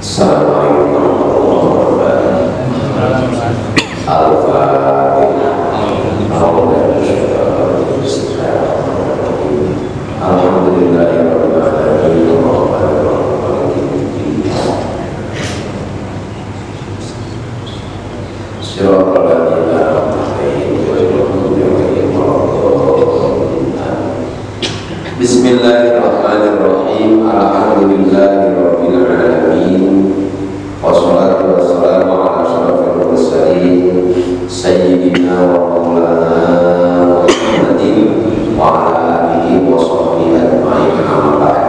Assalamualaikum warahmatullahi wabarakatuh. Bismillahirrahmanirrahim. Alhamdulillahirabbil alamin. Wassalatu wassalamu ala asyrofil mursalin sayyidina wa maulana Muhammadin wa ala alihi wa sahbihi ajma'in. Amma ba'd.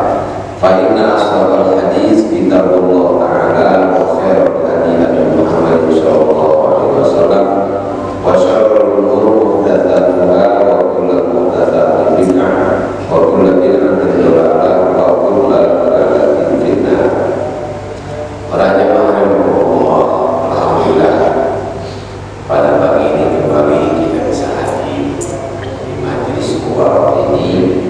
Fa inna asdaqal hadits kitabullah ta'ala wa khairal hadi hadi Muhammad sallallahu alaihi wasallam wa syarrul umuri muhdatsatuha wa kullu muhdatsatin bid'ah wa kullu bid'atin dhalalah wa kullu dhalalatin finnar. Para jemaah Allah, alhamdulillah pada pagi ini kembali kita bisa hadir di majelis mubarak ini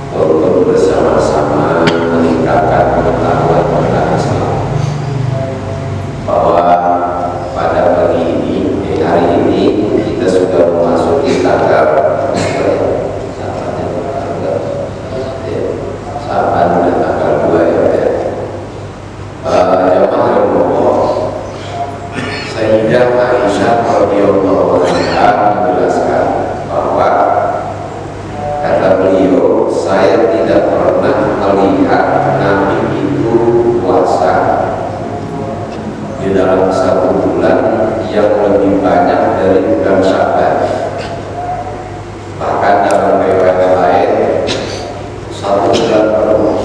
untuk bersama-sama meningkatkan pengetahuan tentang Islam. Bahwa pada pagi ini, di hari ini kita sudah memasuki tanggal Saban dan tanggal 2 ya. Jamaah Allah, Sayyidah Aisyah radhiyallahu anha menjelaskan bahwa kata beliau, saya tidak pernah melihat Nabi itu puasa di dalam satu bulan yang lebih banyak dari bulan Syaban. Bahkan dalam riwayat lain satu bulan penuh,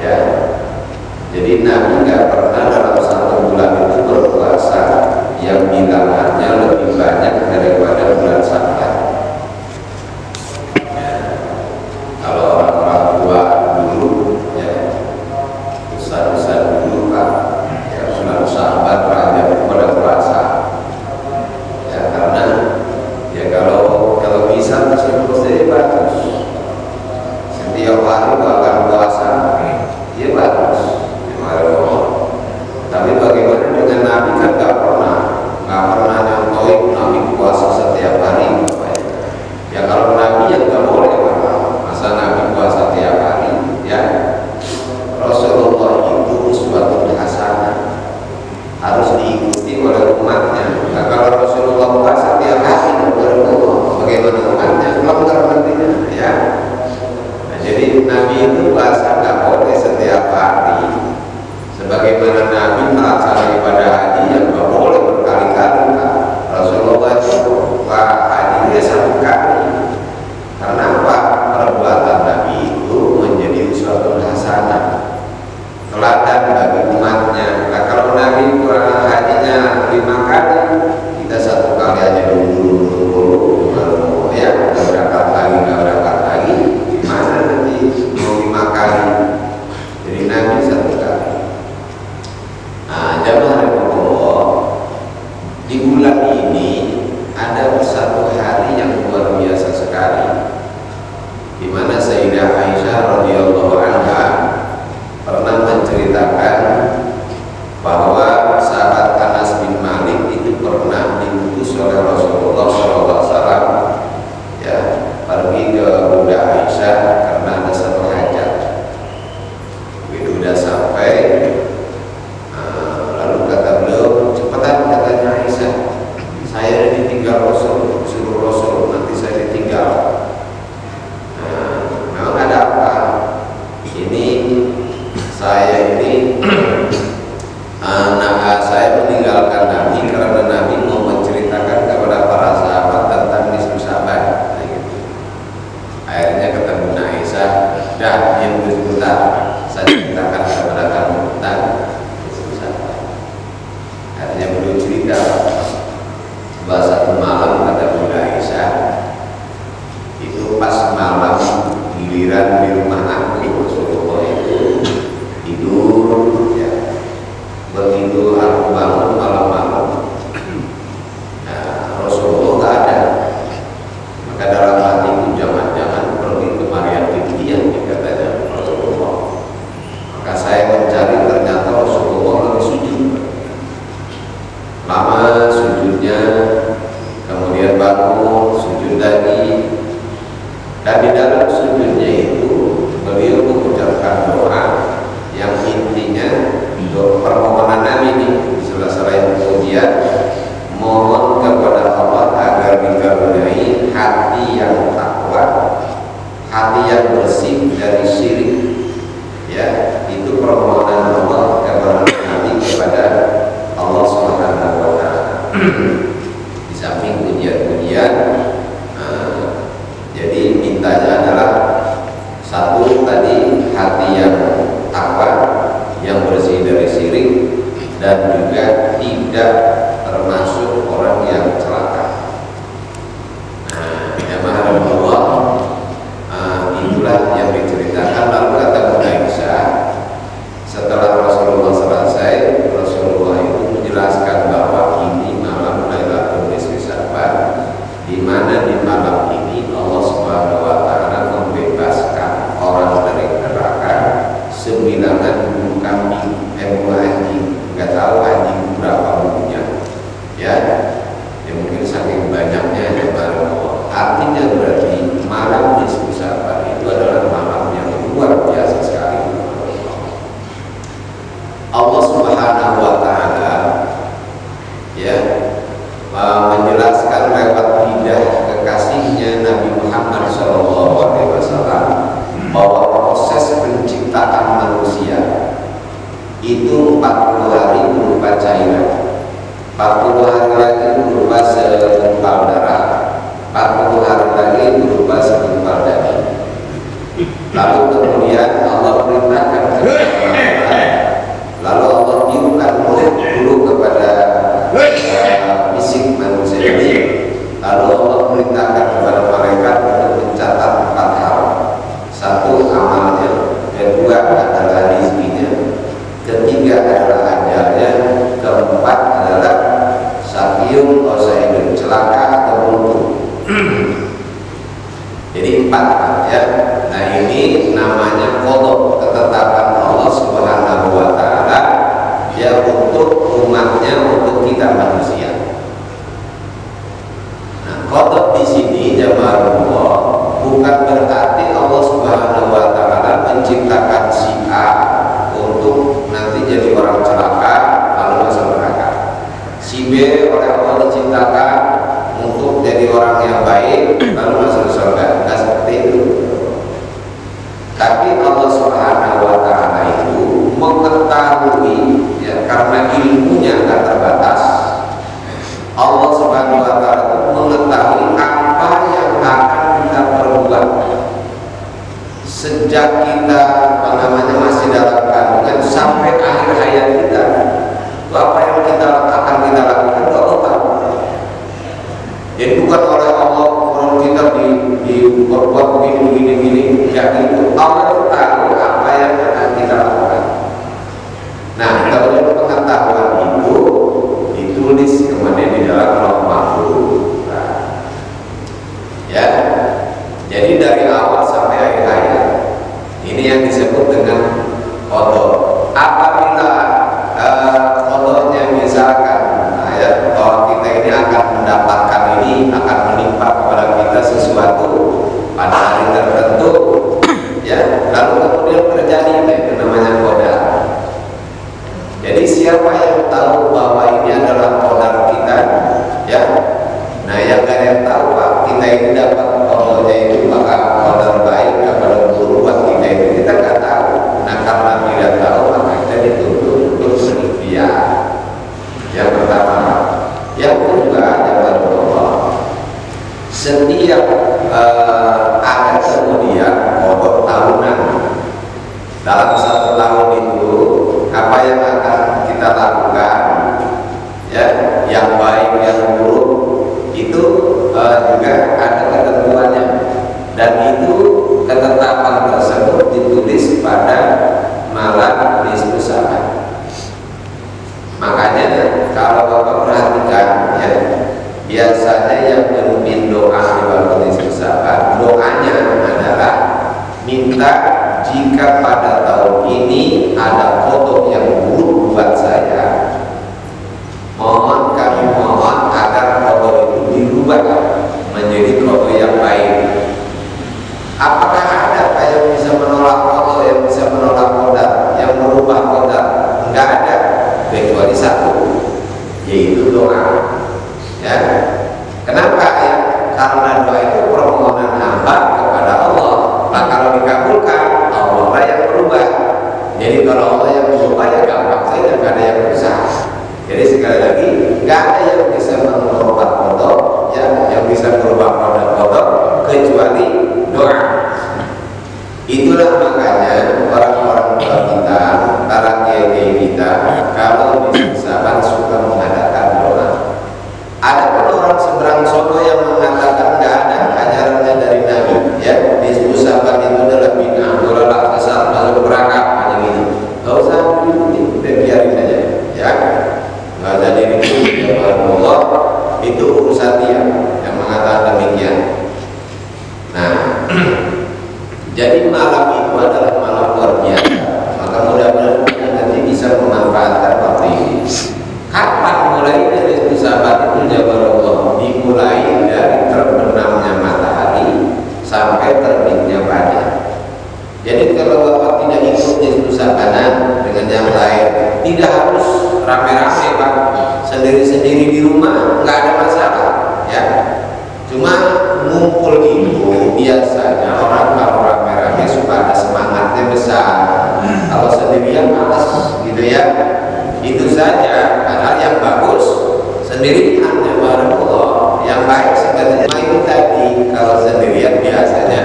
ya. Jadi Nabi nggak pernah dalam satu bulan itu berpuasa yang bilangannya lebih banyak daripada bulan Syaban. Ya. Kalau orang-orang tua dulu, ya, besar-besar dulu Pak, ya bulan Syaban Rajab itu pada puasa. Ya karena ya kalau bisa mesti bagus. Setiap hari bahkan puasa, ya bagus. Tapi bagaimana dengan Nabi kan nggak pernah nyontohin Nabi puasa setiap hari. Ya kalau Nabi ya nggak boleh Pak. Masa Nabi puasa tiap hari? Ya Rasulullah itu uswatun hasanah, harus diikuti oleh umatnya. Nah kalau Rasulullah puasa tiap hari, bagaimana umatnya? Melanggar nantinya, ya. Jadi Nabi itu puasa nggak boleh setiap hari. Sebagaimana Nabi melaksanakan ibadah haji yang nggak boleh berkali-kali. Rasulullah itu hajinya satu kali. Karena apa? Perbuatan Nabi itu menjadi uswatun hasanah, teladan bagi umatnya. Nah kalau Nabi hajinya 5 kali, kita satu kali aja dulu, ya nggak berangkat lagi. Gimana nanti mau 5 kali? Jadi Nabi satu kali. Nah, jamaah Allah, di bulan ini ada satu hari yang luar biasa sekali, di mana Sayyidah Aisyah radhiyallahu anha pernah menceritakan bahwa sahabat Anas bin Malik itu pernah diutus oleh Rasulullah SAW, ya, pergi ke Bunda Aisyah karena ada satu hajat. Begitu udah sampai, lalu kata beliau, cepetan, katanya Aisyah, saya ditinggal Rasul, suruh Rasul, nanti saya ditinggal. Memang ada apa? Ini saya saya meninggalkan Nabi karena Nabi mau menceritakan kepada para sahabat tentang nisfu Syaban. Nah, gitu. Akhirnya ketemu Aisyah, dah diam sebentar, saya ceritakan kepada kamu tentang nisfu Syaban. Akhirnya beliau cerita bahwa satu malam, kata Bunda Aisyah, itu pas malam giliran di rumah aku, Rasulullah itu tidur, ya. Begitu aku bangun malam-malam, nah, Rasulullah nggak ada. Maka dalam hatiku jangan-jangan pergi ke Maryam Binti yang dikatakan yang bersih dari syirik. Ya, itu permohonan Allah kepada Nabi kepada Allah Subhanahu wa taala. Di samping pujian-pujian, jadi mintanya adalah satu tadi hati yang takwa, yang bersih dari syirik, dan juga tidak termasuk orang yang celaka. Nah, jamaah Allah, itulah yang diceritakan. Lalu kata Bunda Aisyah, setelah Rasulullah selesai, Rasulullah itu menjelaskan bahwa ini malam Lailatul Nisfi Sya'ban, di mana di malam ini Allah Subhanahu wa taala membebaskan orang dari neraka 9.000 kambing, buah anjing, nggak tahu anjing berapa bulunya, ya mungkin saking banyaknya ya baru. Artinya berarti malam Nisfu Sya'ban itu adalah malam yang luar biasa sekali. Allah Subhanahu wa taala ya menjelaskan lewat lidah kekasihnya Nabi Muhammad SAW bahwa proses penciptaan manusia itu 40 hari berupa cairan, 40 hari lagi berupa segumpal darah, 40 hari lagi berupa segumpal daging. Lalu kemudian Allah perintahkan kepada lalu Allah tiupkan mulut dulu kepada fisik manusia ini. Lalu Allah perintahkan kepada malaikat untuk mencatat 4 hal. Satu, amalnya. Kedua adalah rizkinya. Ketiga adalah ajalnya. Keempat adalah sakiyum atau sa'idun, celaka atau buntu. Jadi 4 ya. Nah, ini namanya qada, ketetapan Allah Subhanahu wa taala ya untuk umatnya, untuk kita manusia. Nah, qada di sini jamaah Allah bukan berarti Allah Subhanahu wa taala menciptakan si A untuk nanti jadi orang celaka lalu masuk neraka. Si B oleh Allah diciptakan untuk jadi orang yang baik lalu masuk surga. Nah, seperti itu. Tapi Allah Subhanahu wa taala itu mengetahui ya, karena ilmunya tidak terbatas. Allah Subhanahu wa taala itu mengetahui apa yang akan kita perbuat sejak kita masih dalam kandungan sampai akhir hayat kita. Itu apa yang akan kita lakukan itu Allah tahu. Jadi bukan oleh Allah kalau kita diperbuat begini ya itu Allah tahu apa yang akan kita lakukan. Nah, kalau pengetahuan itu ditulis kemudian di dalam Lauh Mahfuz. Ya, jadi dari awal sampai akhir hayat ini yang disebut dengan qada. Apabila qadanya misalkan ya bahwa kita ini akan mendapatkan ini, akan menimpa kepada kita sesuatu pada hari tertentu ya, lalu kemudian terjadi itu namanya qadar. Jadi siapa yang tahu bahwa ini adalah qadar kita ya, nah yang gak ada yang tahu Pak, kita ini dapat qadarnya itu maka qadar baik atau buruk buat kita itu kita gak tahu. Nah karena tidak tahu maka kita dituntut untuk berikhtiar. Yang pertama. Yang kedua adalah bahwa setiap ada kemudian qada tahunan. Dalam 1 tahun itu apa yang akan kita lakukan ya, yang baik yang buruk itu juga ada ketentuannya, dan itu ketetapan tersebut ditulis pada malam Nisfu Sya'ban. Makanya kalau Bapak perhatikan ya, biasanya yang memimpin doa di malam Nisfu Sya'ban, doanya adalah minta jika pada tahun ini ada qada yang buruk buat saya, kami mohon agar qada itu dirubah menjadi qada yang baik. Apakah ada yang bisa menolak qada, yang bisa menolak qadar, yang merubah qadar? Enggak ada, kecuali satu, yaitu doa. Ya, kenapa ya? Karena doa itu permohonan hamba kepada Allah. Nah, kalau mengabulkan, Allah lah yang berubah. Jadi kalau Allah yang berubah ya gampang saja, nggak ada yang susah. Jadi sekali lagi nggak ada yang bisa merubah kodok, ya, yang bisa merubah kodok kecuali doa. Itulah makanya orang-orang tua kita, para kiai kita, kalau di Saban suka mengadakan doa. Ada pun orang seberang sono yang mengatakan nggak ada ajarannya dari Nabi, ya, di Saban itu adalah bid'ah, dolalak sesat, masuk neraka, hanya gitu. Nggak usah diikuti, udah biarin aja, ya. Nggak usah diikuti, ya Allah, itu urusan dia yang mengatakan demikian. Nah. Jadi malam itu adalah malam luar biasa. Maka mudah-mudahan kita nanti bisa memanfaatkan waktu ini. Kapan mulai dari Sabat itu Jabal Allah? Dimulai dari terbenamnya matahari sampai terbitnya fajar. Jadi kalau Bapak tidak ikut di Sabanan dengan yang lain, tidak harus rame-rame Pak, sendiri-sendiri di rumah nggak ada masalah, ya. Cuma ngumpul itu biasanya orang kalau rame-rame suka ada semangatnya besar. Kalau sendirian malas gitu ya. Itu saja. Padahal yang bagus sendirian ya Allah. Yang baik sebenarnya itu tadi. Kalau sendirian biasanya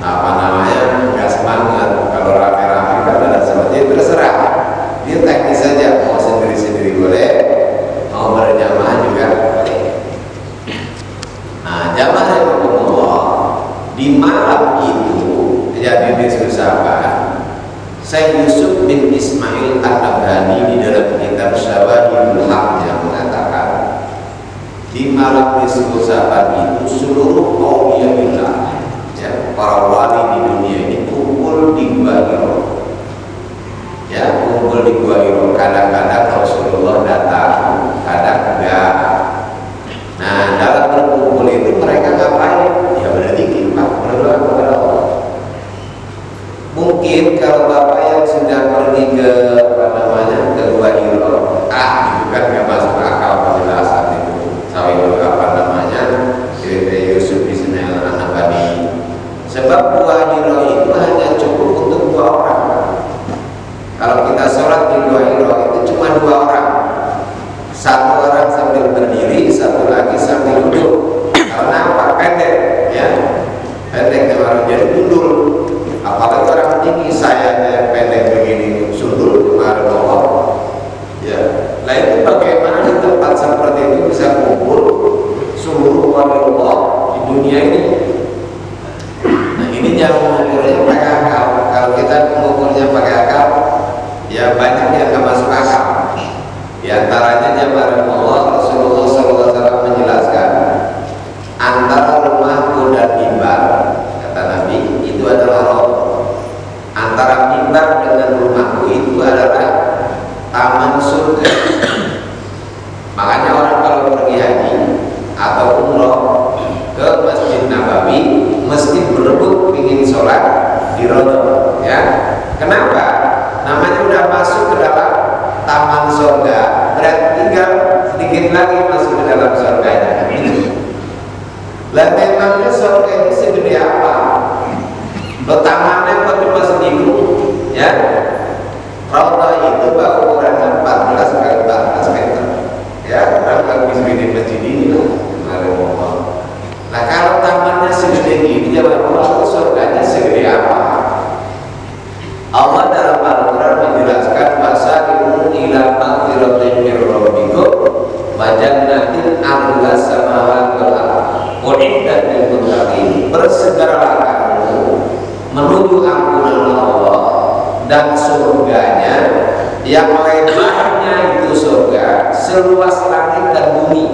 apa namanya nggak semangat. Kalau rame-rame kan ada seperti terserah. Dia teknis saja. Mau sendiri-sendiri boleh, mau berjamaah juga boleh. Nah, jamaah yang Allah di malam itu jadi di Saban, Syekh Yusuf bin Ismail At-Tabrani di dalam kitab Syawahidul Haq yang mengatakan di malam di Saban itu seluruh auliya billah, ya, para wali di dunia ini kumpul di Gua Hira, ya, kumpul di Gua Hira. Kadang-kadang Rasulullah datang, kadang enggak. Nah, dalam berkumpul itu mereka ngapain? Ya berzikir, Pak, berdoa kepada Allah. Mungkin kalau Bapak yang sudah pergi ke apa namanya ke Gua Hira, itu kan nggak masuk akal penjelasan itu. Sawit apa namanya cerita Yusuf Ismail An-Nabhani. Sebab Gua Hira itu hanya cukup untuk 2 orang. Kalau kita sholat di Gua Hira itu cuma 2 orang. Satu orang sambil berdiri, satu lagi sambil duduk. Karena apa? Pendek, ya, pendek orang jadi mundur. Apalagi orang tinggi, saya yang pendek begini sundul kemarin Allah. Ya, nah itu bagaimana di tempat seperti itu bisa kumpul seluruh wali Allah di dunia ini? Nah ini jangan mengukurnya pakai akal. Kalau kita mengukurnya pakai akal, ya banyak yang nggak masuk akal. Di antaranya jamaah Allah, Rasulullah SAW menjelaskan antara rumahku dan mimbar, kata Nabi, itu adalah roh. Antara mimbar dengan rumahku itu adalah taman surga. Makanya orang kalau pergi haji atau umroh ke Masjid Nabawi mesti berebut ingin sholat di Raudhah, ya. Kenapa? Namanya udah masuk ke dalam taman surga, berarti tinggal sedikit lagi masuk ke dalam surganya. Lah memangnya surga itu segede apa? Lo tamannya kok cuma segitu, ya? Raudhah itu ukurannya 14 kali 14 meter, ya, kurang lebih segede masjid ini lah. Nah kalau tamannya segede ini, jawab Allah, surganya segede apa? Allah dalam Al-Quran menjelaskan wasari'u ila magfiratin min rabbikum wa jannatin 'arduha samawati wal ardh u'iddat lil muttaqin. Bersegeralah kamu menuju ampunan Allah dan surganya yang lebarnya itu surga seluas langit dan bumi,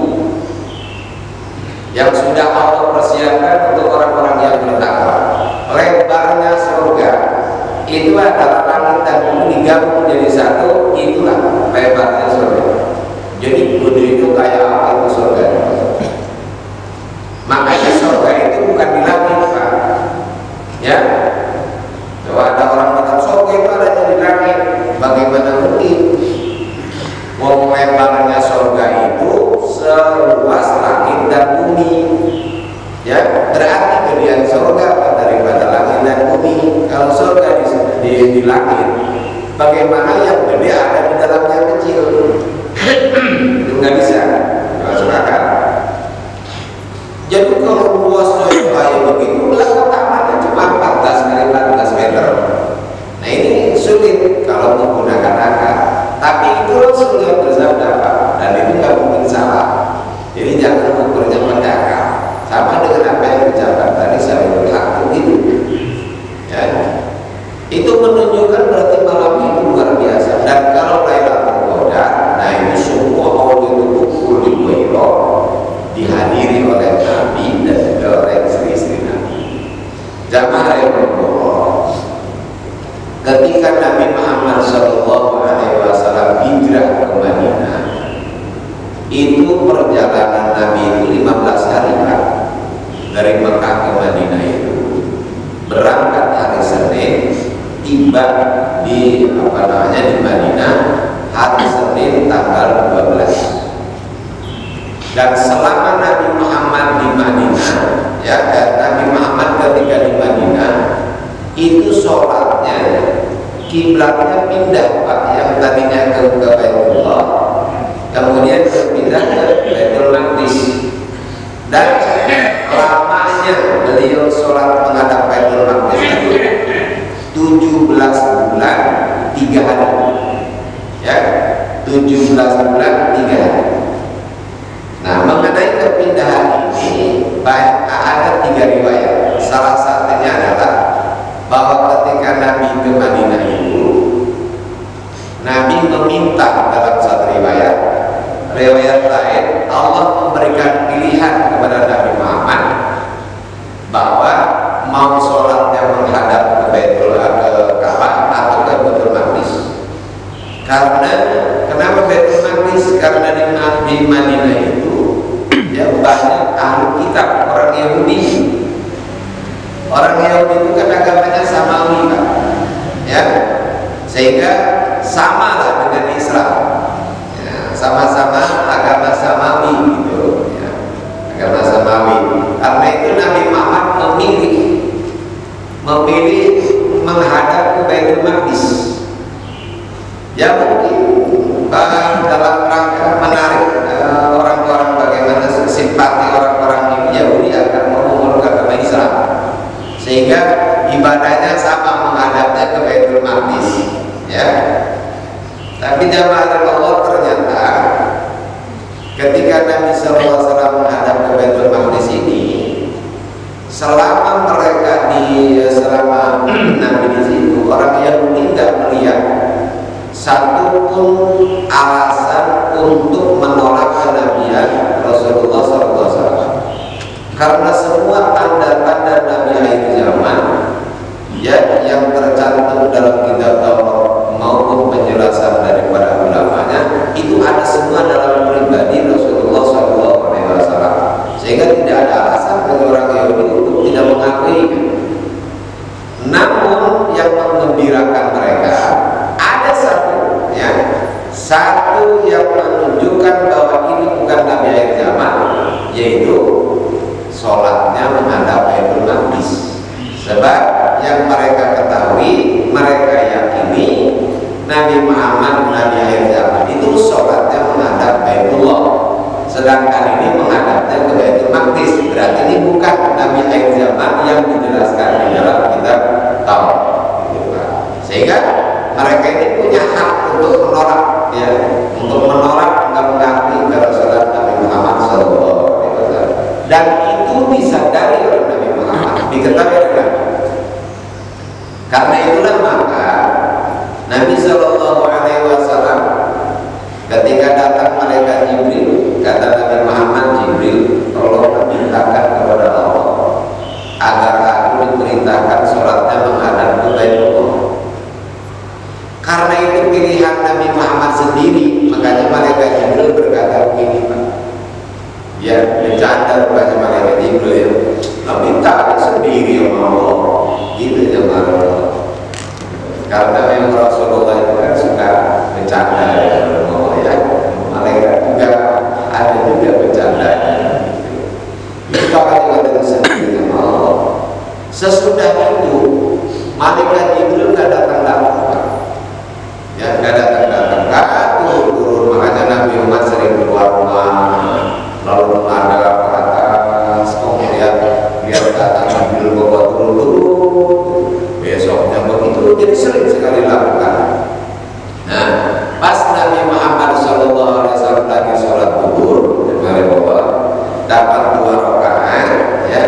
yang sudah Allah persiapkan untuk orang-orang yang bertakwa. Lebarnya surga itu adalah langit dan bumi digabung menjadi satu, itulah lebarnya surga. Jadi gede itu kayak apa itu surga? Makanya surga itu bukan di langit, Pak, ya. Kalau ada orang mengatakan surga itu adanya di langit, bagaimana mungkin? Wong lebarnya surga itu seluas langit dan bumi, ya, berarti gedean surga daripada langit dan bumi. kalau surga di langit, bagaimana yang gede ada di dalam yang kecil? Itu nggak bisa, nggak masuk akal. Jadi kalau luasnya kayak begitu, belakang tamannya cuma 14 kali 14 meter. Nah ini sulit kalau menggunakan akal. Tapi itu Rasulullah bersabda, Pak, dan itu nggak mungkin salah. Jadi jangan mengukurnya pada akal. Sama dengan apa yang diucapkan tadi saya berhak itu. Ya. Itu menunjukkan berarti malam itu luar biasa. Dan kalau Lailatul Qadar, nah ini semua Allah itu kumpul di Mu'iro, dihadiri oleh Nabi dan juga oleh istri-istri Nabi. Jamaah yang berdoa, ketika Nabi Muhammad SAW hijrah ke Madinah, itu perjalanan Nabi itu 15 hari kan, dari Mekah ke Madinah itu berangkat hari Senin, tiba di di Madinah hari Senin tanggal 12. Dan selama Nabi Muhammad di Madinah, Nabi Muhammad ketika di Madinah itu sholatnya kiblatnya pindah, Pak, yang tadinya ke Baitullah kemudian berpindah ke Baitul Maqdis. Dan lamanya beliau sholat menghadap Baitul Maqdis itu 17 bulan 3 hari, 17 bulan 3 hari. Nah, mengenai kepindahan ini ada 3 riwayat. Salah satunya adalah bahwa ketika Nabi ke Madinah itu, Nabi meminta dalam satu riwayat lain, Allah memberikan pilihan kepada Nabi Muhammad bahwa mau sholatnya menghadap ke Ka'bah atau ke Baitul Maqdis. Karena kenapa Baitul Maqdis? Karena di Madinah itu banyak ahli kitab, orang Yahudi. Orang Yahudi itu kan agamanya samawi, Pak. Sehingga sama lah dengan Islam. Sama-sama agama samawi gitu, agama samawi. Karena itu Nabi Muhammad memilih menghadap ke Baitul Maqdis. Mungkin dalam rangka menarik orang-orang, bagaimana simpati orang-orang Yahudi akan memeluk agama Islam, sehingga ibadahnya sama menghadapnya ke Baitul Maqdis. Tapi jamaah Allah, ternyata ketika Nabi SAW menghadap ke Baitul Maqdis ini, selama Nabi di situ, orang Yahudi tidak melihat satu pun alasan untuk menolak kenabian Rasulullah SAW. Karena semua tanda-tanda Nabi akhir zaman yang tercantum dalam kitab Taurat maupun penjelasan daripada ulamanya itu ada semua dalam pribadi Rasulullah SAW. Sehingga tidak ada alasan bagi orang Yahudi untuk tidak mengakui. Namun yang menggembirakan mereka ada satu yang menunjukkan bahwa ini bukan Nabi akhir zaman, yaitu sholatnya menghadap Baitul Maqdis. Sebab yang mereka ketahui, mereka yakini Nabi Muhammad Nabi akhir zaman itu sholatnya menghadap Baitullah, sedangkan ini menghadapnya ke Baitul Maqdis. Berarti ini bukan Nabi akhir zaman yang dijelaskan di dalam kitab Taurat. Sehingga mereka ini punya hak untuk menolak, nggak mengakui kerasulan Nabi Muhammad SAW. Dan itu disadari oleh Nabi Muhammad, diketahui oleh Nabi. Karena itulah maka Nabi SAW ketika datang malaikat Jibril, kata Nabi Muhammad, Jibril, tolong mintakan kepada Allah agar aku diperintahkan sholatnya menghadap ke Baitullah. Karena itu pilihan Nabi Muhammad sendiri, makanya malaikat Jibril berkata begini, Pak. Bercanda kepada malaikat Jibril, minta sendiri sama Allah, gitu sama Allah. Karena memang Rasulullah itu kan suka bercanda dengan Allah, malaikat juga ada juga bercanda. Itu bakal juga dengan sendiri sama Allah. Sesudah itu Malaikat Jibril nggak datang-datang, ya nggak datang-datang, turun. Makanya Nabi Muhammad sering keluar rumah, lalu menghadap ke atas, kemudian lihat datang Jibril bawa turun, besoknya begitu, jadi sering sekali lakukan. Nah, pas Nabi Muhammad SAW lagi sholat zuhur, dapat 2 rakaat, ya,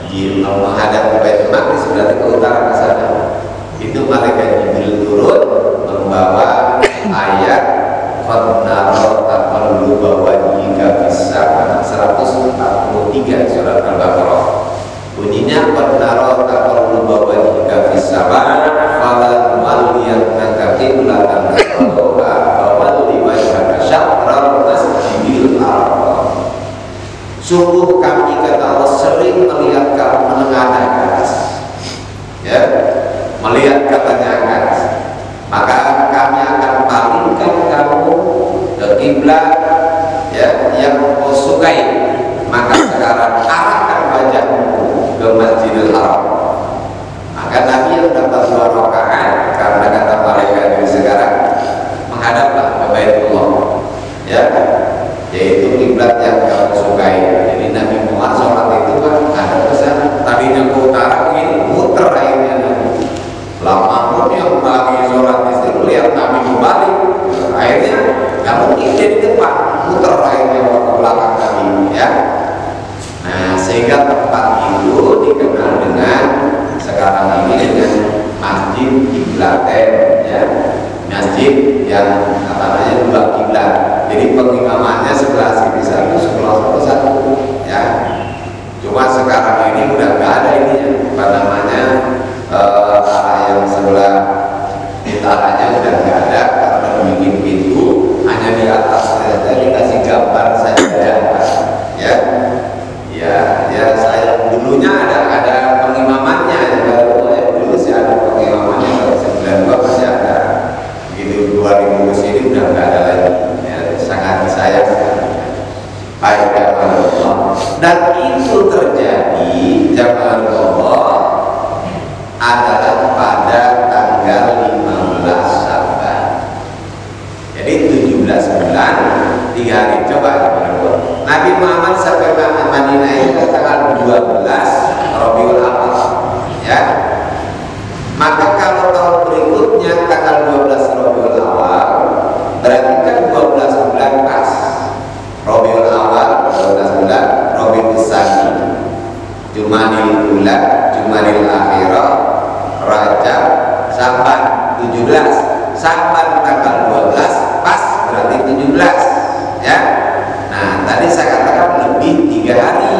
di menghadap ke Baitul Maqdis, berarti ke utara ke sana. Itu malaikat Jibril turun membawa ayat qad nara taqalluba wajhika fis sama 143 surat Al-Baqarah. Bunyinya qad nara taqalluba wajhika fis sama falan waliyannaka qiblatan tardaha wa walli wajhaka syatral masjidil haram. Sungguh kami, kata Allah, sering melihat kamu menengadah ke atas, ya, melihat katanya ke atas, maka kami akan palingkan kamu ke kiblat, ya, yang kau sukai. Maka sekarang arahkan wajahmu ke Masjidil Haram. Maka Nabi yang dapat 2 rakaat, karena kata malaikat ini sekarang menghadaplah ke Baitullah, ya, yaitu kiblat yang kamu sukai. Jadi Nabi Muhammad sholat itu kan ada ke sana. Tadinya ke utara, begini muter akhirnya Nabi. Lama pun yang lagi sholat di situ lihat Nabi kembali, akhirnya nggak mungkin jadi depan, muter akhirnya ke belakang Nabi, ya. Nah, sehingga tempat itu dikenal dengan sekarang ini dengan Masjid Qiblatain, ya, masjid yang apa namanya 2 kiblat. Jadi pengimamannya sebelah sini satu, sebelah satu, ya. Cuma sekarang ini udah nggak ada ininya, apa namanya, arah yang sebelah utaranya udah nggak ada karena bikin pintu hanya di atas saja, dikasih gambar saja, ya. Ya saya dulunya ada pengimamannya, dulu sih ada pengimamannya, kalau 92 masih ada. Begitu 2000 sini udah nggak ada lagi, ya, sangat disayangkan. Baik, dan itu terjadi zaman Allah adalah pada tanggal 15 Sya'ban. Jadi 17 bulan 3 hari. Coba Nabi Muhammad sampai Madinah itu tanggal 12 Rabiul Awal, ya. Maka kalau tahun berikutnya tanggal 12 Rabiul Awal, berarti kan 12 bulan pas. Rabiul Awal 12 bulan, Rabiul Tsani, Jumadil Ula, Jumadil Akhirah, Rajab, Sa'ban 17. Sa'ban tanggal 12 pas berarti 17, ya. Nah, tadi saya katakan lebih 3 hari,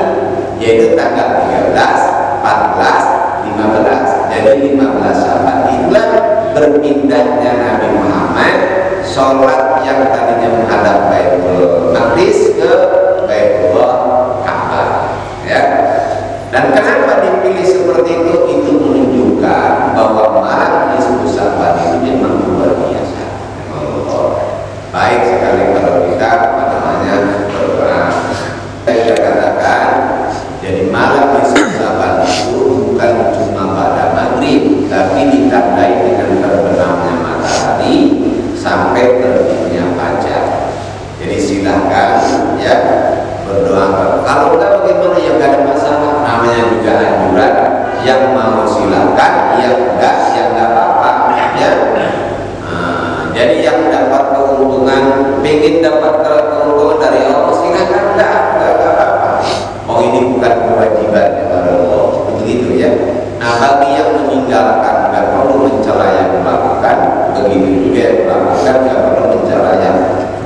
yaitu tanggal 13, 14, 15. Jadi 15 Sa'ban itulah berpindahnya Nabi Muhammad sholat yang tadinya menghadap Baitul Maqdis ke Baitullah Ka'bah, ya. Dan kenapa dipilih seperti itu? Itu menunjukkan bahwa malam nisfu Sa'ban itu memang luar biasa. Baik sekali kalau kita apa namanya berdoa. Saya katakan, jadi malam nisfu Sa'ban itu bukan cuma pada maghrib, tapi ditandai dengan terbenamnya matahari sampai terbitnya fajar. Jadi silahkan, ya, berdoa. Kalau enggak bagaimana, ya enggak ada masalah, namanya juga anjuran. Yang mau silahkan, yang enggak ya enggak apa-apa, ya. Jadi yang dapat keuntungan, pengen dapat keuntungan dari Allah, silahkan, enggak apa-apa. Oh, ini bukan kewajiban dari Allah, begitu, ya. Nah, bagi yang meninggalkan enggak perlu mencela yang melakukan, begitu juga yang melakukan enggak perlu mencela yang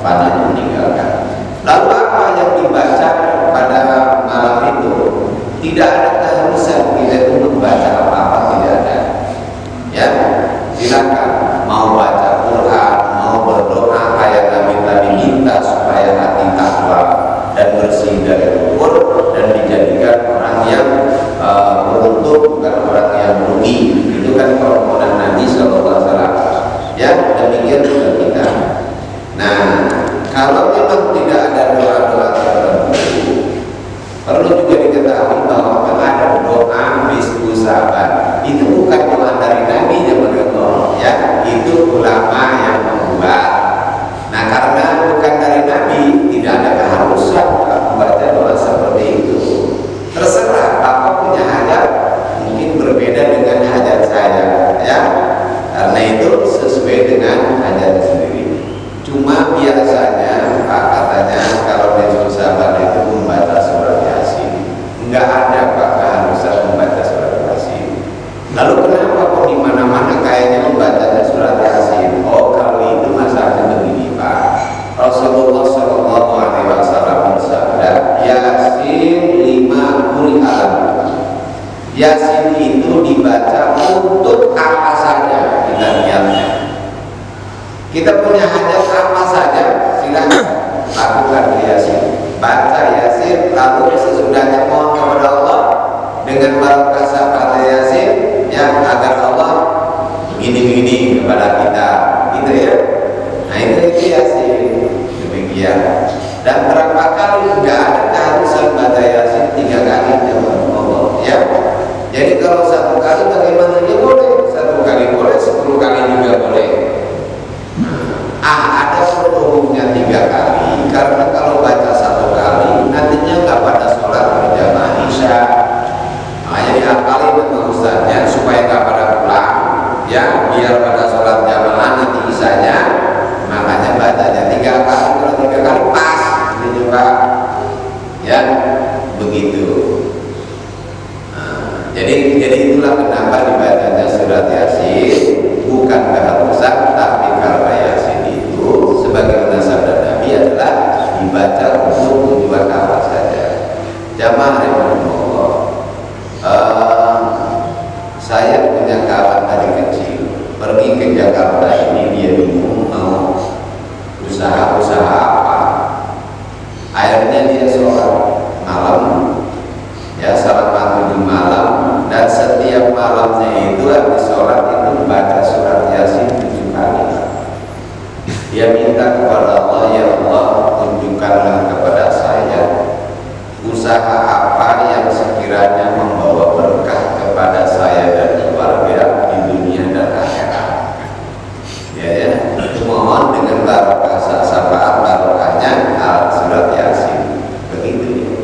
pada meninggalkan. Lalu apa yang dibaca pada malam itu? Tidak ada keharusan kita itu membaca apa-apa, tidak ada, ya. Silakan mau baca Quran, mau berdoa kayak Nabi tadi minta supaya hati takwa dan bersih dari kufur dan dijadikan orang yang beruntung, bukan orang yang rugi. Itu kan permohonan Nabi SAW, ya. Demikian juga kita. Nah, kalau memang tidak ada doa-doa tertentu, perlu juga diketahui bahwa ada doa nisfu Sa'ban. Itu bukan doa dari Kita punya hajat apa saja, silahkan lakukan Yasin. Baca Yasin, lalu sesudahnya mohon kepada Allah dengan barokah syafaat Yasin, ya, agar Allah begini-begini kepada kita, gitu ya. Nah itu Yasin, demikian. Dan berapa kali nggak ada keharusan baca Yasin 3 kali jawab Allah, ya. Jadi kalau 1 kali bagaimana? Ya boleh, 1 kali boleh, 10 kali juga boleh. Ada hukumnya 3 kali, karena kalau baca 1 kali nantinya nggak pada sholat berjamaah isya. Jadi akalin sama ustaznya supaya nggak pada pulang, ya, biar pada sholat jamaah nanti isyanya. Makanya bacanya 3 kali, kalau 3 kali pas, ini juga, ya, begitu. Jadi itulah kenapa dibacanya surat Yasin, bukan keharusan, tapi karena Yasin itu sebagaimana sabda Nabi adalah dibaca untuk tujuan apa saja. Jamaah rahimahullah, saya punya kawan dari kecil pergi ke Jakarta ini, dia bingung mau usaha apa. Akhirnya dia sholat malam, ya, salat maghrib malam, dan setiap malamnya itu habis sholat itu baca surat Yasin 7 kali. Dia minta kepada Allah, ya Allah, tunjukkanlah kepada saya usaha apa yang sekiranya membawa berkah kepada saya dan keluarga di dunia dan akhirat. Ya, mohon dengan barokah syafaat barokahnya surat Yasin, begitu.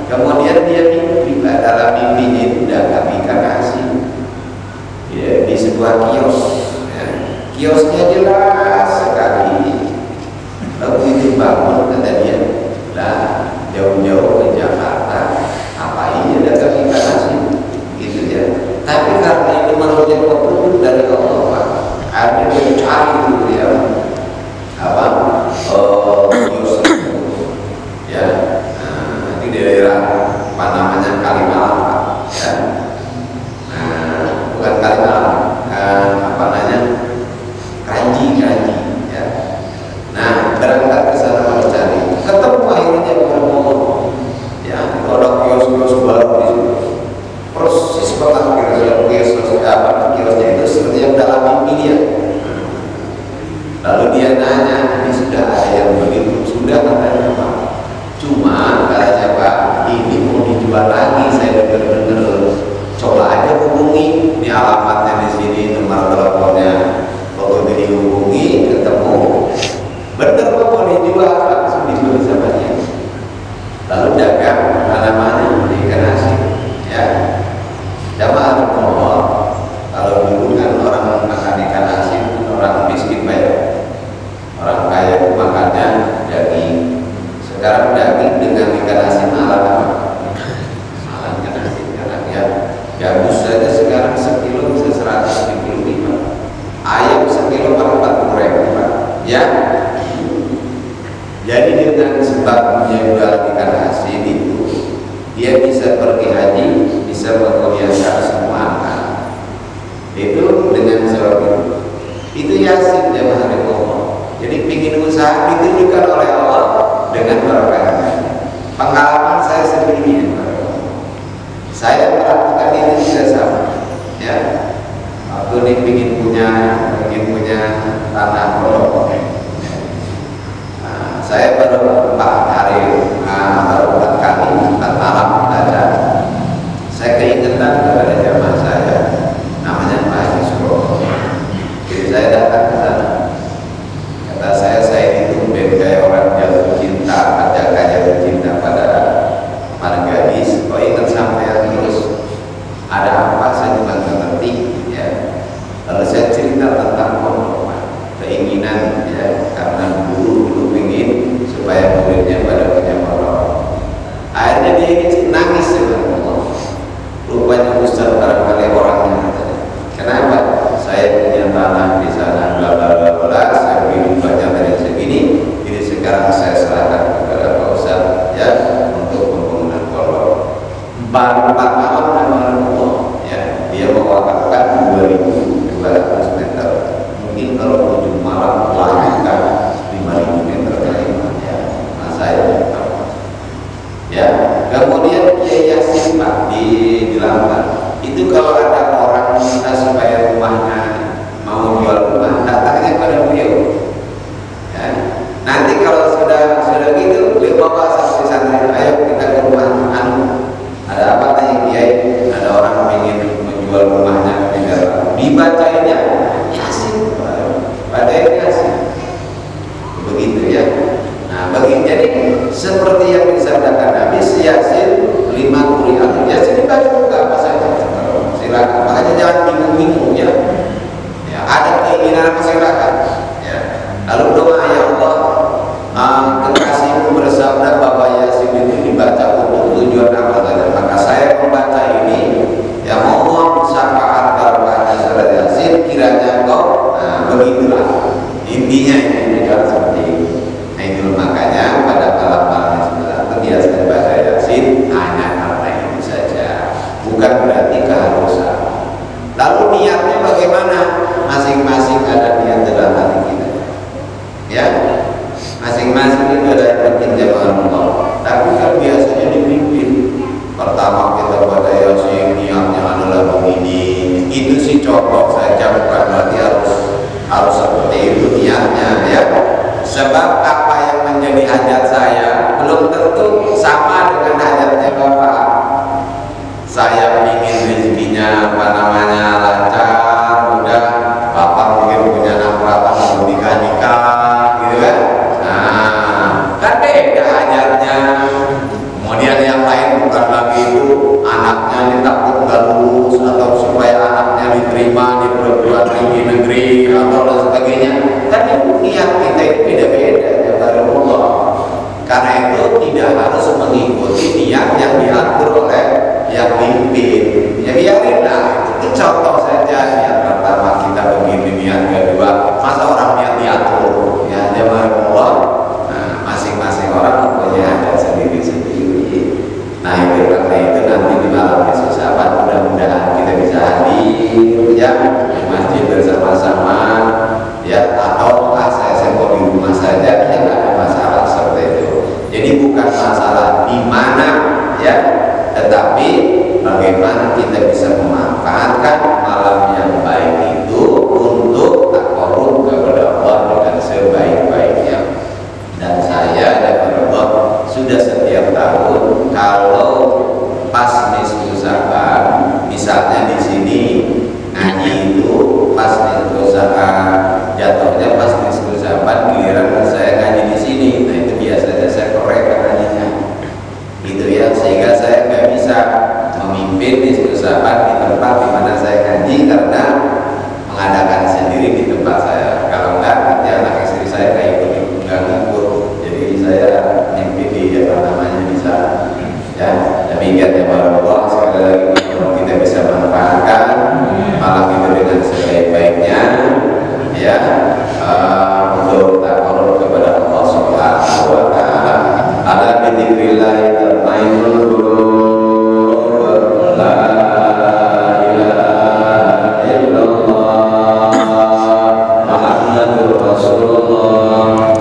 Kemudian dia mimpi, dalam mimpinya itu dagang ikan asin, ya, di sebuah kios, ya. Kiosnya jelas sekali. Lalu itu bangun, kata dia, lah jauh-jauh ke Jakarta, apa iya dagang ikan asin, gitu ya. Tapi karena itu menurutnya petunjuk dari Allah, Pak, ada dia cari dulu ya, apa, kios itu, ya. Di daerah apa namanya Kalimalang, Pak, ya. Bukan Kalimalang, apa namanya, Kranji, ya. Nah, berangkat ke sana mencari, ketemu akhirnya ketemu, ya, ada kios-kios baru di situ, persis banget kiosnya itu seperti yang dalam mimpi dia. Lalu dia nanya, ini sudah ada yang begitu? Sudah, katanya, Pak. Cuma katanya, Pak, ini mau dijual lagi, saya dengar-dengar. Coba aja hubungi, ini alamatnya di sini, nomor teleponnya. Kalau dihubungi, ketemu, bener Pak, mau dijual, langsung dibeli sama dia. Lalu dagang tanaman ikan asin, ya. Jamaah Allah, kalau dulu kan orang makan ikan asin, orang miskin banyak. Orang kaya itu makannya daging. Sekarang daging dengan ikan asin malah ikan asin, karena ya gabus saja sekarang sekilo bisa 175, ayam sekilo 40.000, Pak, ya. Jadi dengan sebab menjual ikan asin itu, dia bisa pergi haji, bisa menguliakan semua anak. Itu dengan sebab itu Yasin, jamaah Allah. Jadi bikin usaha ditunjukkan oleh Allah dengan barokahnya. Pengalaman saya sendiri, saya melakukan itu tidak sama, ya. Waktu ini ingin punya tanah pondok, saya baru 4 kali 4 malam baca. Saya keingetan kepada jamaah saya, namanya Pak Haji Suro. Jadi saya datang ke sana. Kata saya ditumben kayak orang jatuh cinta, ajak jatuh cinta pada gadis. Kok ingat sampai terus ada apa? Saya juga nggak ngerti, ya. Lalu saya cerita tentang pondok, keinginan, ya, karena dulu ingin supaya muridnya pada punya pondok. Akhirnya dia ini nangis, subhanallah. Rupanya Ustaz barangkali orangnya. Kenapa? Saya punya tanah di sana, bla bla bla bla. Saya beli banyak dari segini. Jadi sekarang saya serahkan kepada Pak Ustaz, ya, untuk pembangunan pondok. Baru 4 malam ya, dia mewakafkan 2.200 meter. Mungkin kalau niatnya bagaimana? Masing-masing ada niat dalam hati kita, ya. Masing-masing itu ada penting jamaah Allah. Tapi kan biasanya dipimpin. Pertama kita pada Yasin niatnya adalah begini. Itu sih contoh saja, bukan berarti harus seperti itu niatnya, ya. Sebab apa yang menjadi hajat saya belum tentu sama dengan hajatnya Bapak. Saya ingin rezekinya lancar, mudah. Bapak mungkin punya anak berapa mau nikah, gitu kan? Nah, kan beda hajatnya. Kemudian yang lain bukan lagi itu anaknya ditakut nggak lulus atau supaya anaknya diterima di perguruan tinggi negeri atau dan sebagainya. Kan itu niat kita itu beda-beda ya Allah. Karena itu tidak harus mengikuti niat yang diatur oleh yang pimpin. Ya biarinlah, itu contoh saja. Niat pertama kita begini, niat kedua, masa orang niat diatur? Ya jamaah Allah. Nah, masing-masing orang punya ada sendiri-sendiri. Nah itu karena itu nanti di malam besok sahabat mudah-mudahan kita bisa hadir ya di masjid bersama-sama ya, atau saya di rumah saja yang ada masalah seperti itu. Jadi bukan masalah di mana ya, tetapi bagaimana kita bisa memanfaatkan malam yang baik itu untuk takarrub kepada Allah dengan sebaik-baiknya. Dan saya dan Allah sudah setiap tahun kalau pas nisfu Sa'ban, misalnya di sini ngaji itu pas nisfu Sa'ban, jatuhnya pas nisfu Sa'ban, giliran saya ngaji di sini. Nah itu biasanya saya korek ngajinya, gitu ya, sehingga saya nggak bisa memimpin nisfu Sa'ban di tempat di mana saya ngaji karena mengadakan sendiri di tempat saya. Kalau enggak, nanti anak istri saya nggak ikut ngikut. Jadi saya mimpi di bisa ya. Demikian ya Allah, sekali lagi kita bisa manfaatkan malam itu dengan sebaik-baiknya ya, untuk takarrub kepada Allah Subhanahu wa taala. Ala bidzikrillah tatma'innul qulub. La ilaha illallah Muhammadur Rasulullah.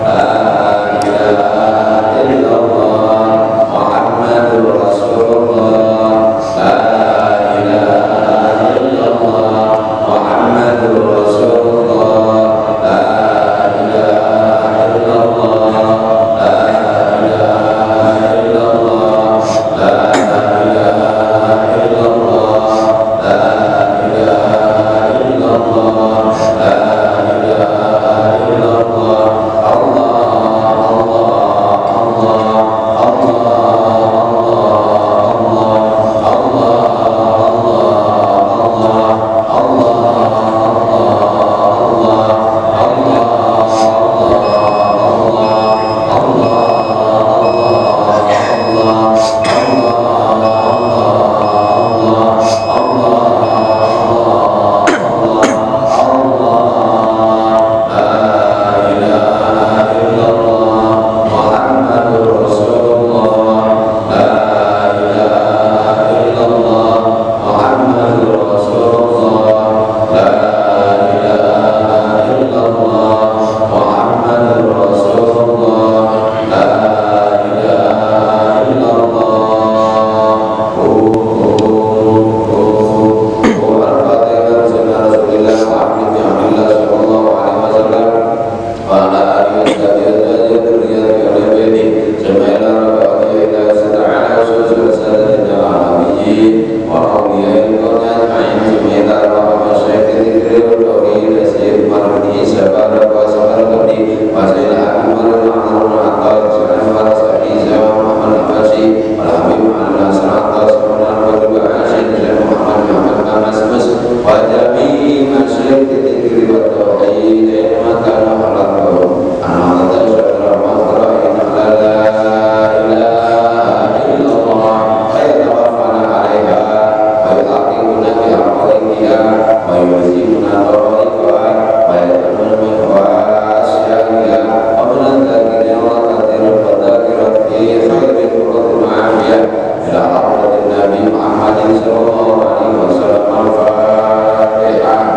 Nabi Muhammad sallallahu alaihi wasallam. Al-Fatihah.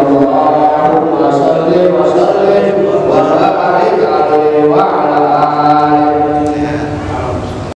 Allahumma salli wa sallim